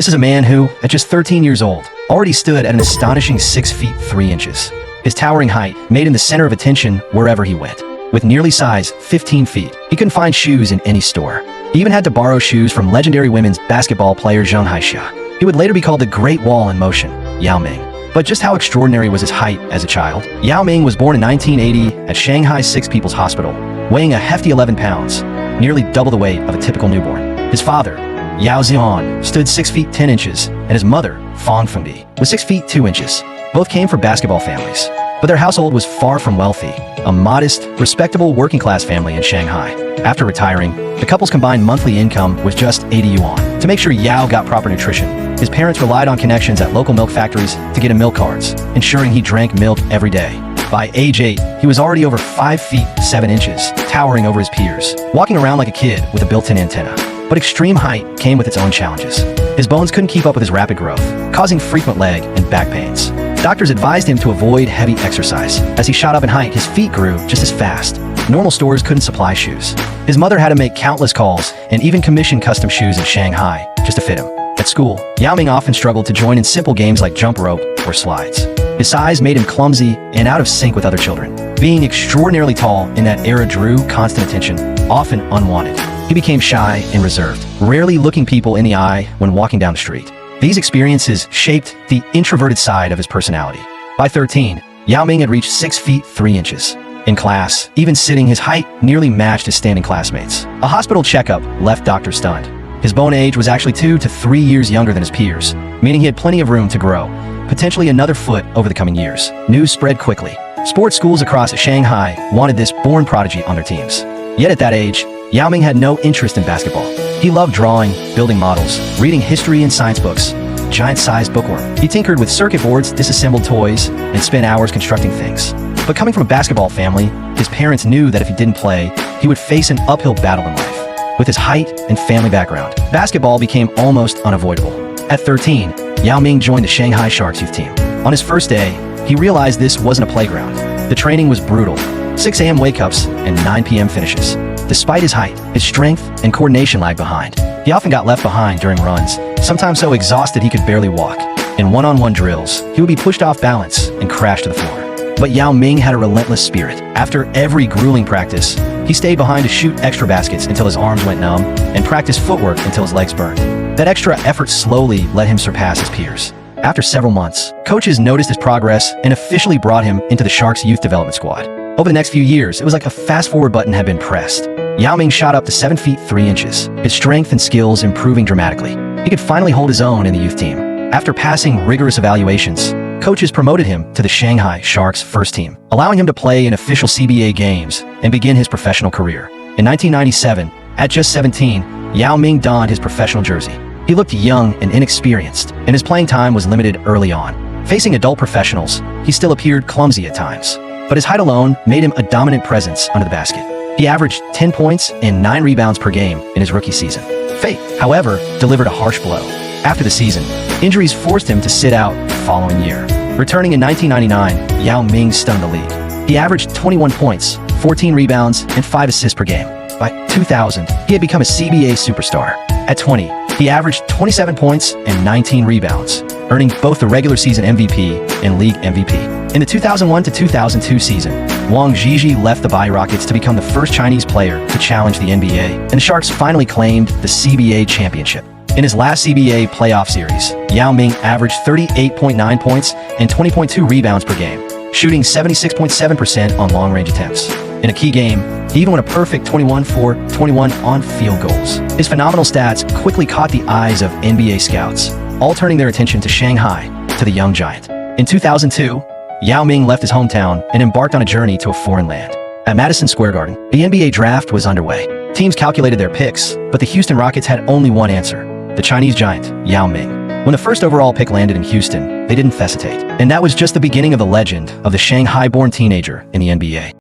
This is a man who, at just 13 years old, already stood at an astonishing 6 feet 3 inches. His towering height made him the center of attention wherever he went. With nearly size 15 feet, he couldn't find shoes in any store. He even had to borrow shoes from legendary women's basketball player Shanghai. He would later be called the Great Wall in Motion, Yao Ming. But just how extraordinary was his height as a child? Yao Ming was born in 1980 at Shanghai Six People's Hospital, weighing a hefty 11 pounds, nearly double the weight of a typical newborn. His father, Yao Ming, stood 6 feet 10 inches, and his mother, Fang Fengbi, was 6 feet 2 inches. Both came from basketball families, but their household was far from wealthy, a modest, respectable working-class family in Shanghai. After retiring, the couple's combined monthly income was just 80 yuan. To make sure Yao got proper nutrition, his parents relied on connections at local milk factories to get him milk cards, ensuring he drank milk every day. By age 8, he was already over 5 feet 7 inches, towering over his peers, walking around like a kid with a built-in antenna. But extreme height came with its own challenges. His bones couldn't keep up with his rapid growth, causing frequent leg and back pains. Doctors advised him to avoid heavy exercise. As he shot up in height, his feet grew just as fast. Normal stores couldn't supply shoes. His mother had to make countless calls and even commission custom shoes in Shanghai just to fit him. At school, Yao Ming often struggled to join in simple games like jump rope or slides. His size made him clumsy and out of sync with other children. Being extraordinarily tall in that era drew constant attention, often unwanted. He became shy and reserved, rarely looking people in the eye when walking down the street. These experiences shaped the introverted side of his personality. By 13, Yao Ming had reached 6 feet 3 inches. In class, even sitting, his height nearly matched his standing classmates. A hospital checkup left doctors stunned. His bone age was actually 2 to 3 years younger than his peers, meaning he had plenty of room to grow, potentially another foot over the coming years. News spread quickly. Sports schools across Shanghai wanted this born prodigy on their teams. Yet at that age, Yao Ming had no interest in basketball. He loved drawing, building models, reading history and science books, giant-sized bookworm. He tinkered with circuit boards, disassembled toys, and spent hours constructing things. But coming from a basketball family, his parents knew that if he didn't play, he would face an uphill battle in life. With his height and family background, basketball became almost unavoidable. At 13, Yao Ming joined the Shanghai Sharks youth team. On his first day, he realized this wasn't a playground. The training was brutal. 6 a.m. wake-ups and 9 p.m. finishes. Despite his height, his strength and coordination lagged behind. He often got left behind during runs, sometimes so exhausted he could barely walk. In one-on-one drills, he would be pushed off balance and crash to the floor. But Yao Ming had a relentless spirit. After every grueling practice, he stayed behind to shoot extra baskets until his arms went numb and practice footwork until his legs burned. That extra effort slowly let him surpass his peers. After several months, coaches noticed his progress and officially brought him into the Sharks youth development squad. Over the next few years, it was like a fast-forward button had been pressed. Yao Ming shot up to 7 feet 3 inches, his strength and skills improving dramatically. He could finally hold his own in the youth team. After passing rigorous evaluations, coaches promoted him to the Shanghai Sharks first team, allowing him to play in official CBA games and begin his professional career. In 1997, at just 17, Yao Ming donned his professional jersey. He looked young and inexperienced, and his playing time was limited early on. Facing adult professionals, he still appeared clumsy at times, but his height alone made him a dominant presence under the basket. He averaged 10 points and 9 rebounds per game in his rookie season. Fate, however, delivered a harsh blow. After the season, injuries forced him to sit out the following year. Returning in 1999, Yao Ming stunned the league. He averaged 21 points, 14 rebounds, and 5 assists per game. By 2000, he had become a CBA superstar. At 20, he averaged 27 points and 19 rebounds, earning both the regular season MVP and league MVP. In the 2001 to 2002 season, Wang Zhizhi left the Bai Rockets to become the first Chinese player to challenge the NBA, and the Sharks finally claimed the CBA championship. In his last CBA playoff series, Yao Ming averaged 38.9 points and 20.2 rebounds per game, shooting 76.7% on long-range attempts. In a key game, he even won a perfect 21-for-21 on field goals. His phenomenal stats quickly caught the eyes of NBA scouts, all turning their attention to Shanghai, to the young giant. In 2002, Yao Ming left his hometown and embarked on a journey to a foreign land. At Madison Square Garden, the NBA draft was underway. Teams calculated their picks, but the Houston Rockets had only one answer: the Chinese giant, Yao Ming. When the first overall pick landed in Houston, they didn't hesitate. And that was just the beginning of the legend of the Shanghai-born teenager in the NBA.